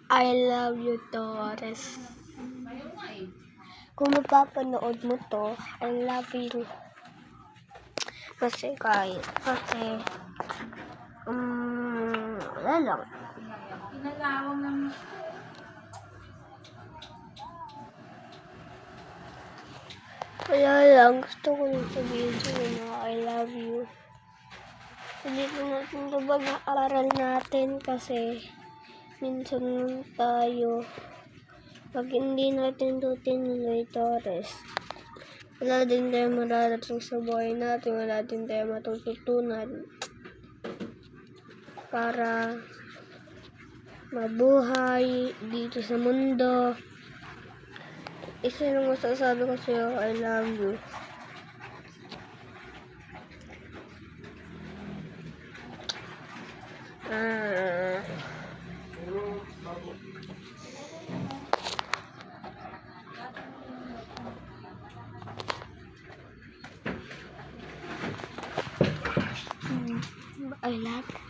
I love you, Torres. Kung mapapanood mo to, I love you. Kasi wala lang. Pinalawang ng... Wala lang. Gusto ko lang sabihin sa'yo na I love you. Hindi ko natin ito pag-aaral natin kasi minsan tayo pag hindi natin ito tinuloy, Torres, wala din tayo mararating sa buhay natin, wala din tayo matututunan para mabuhay dito sa mundo. Isa lang masasabi ko sa'yo, I love you. I love you.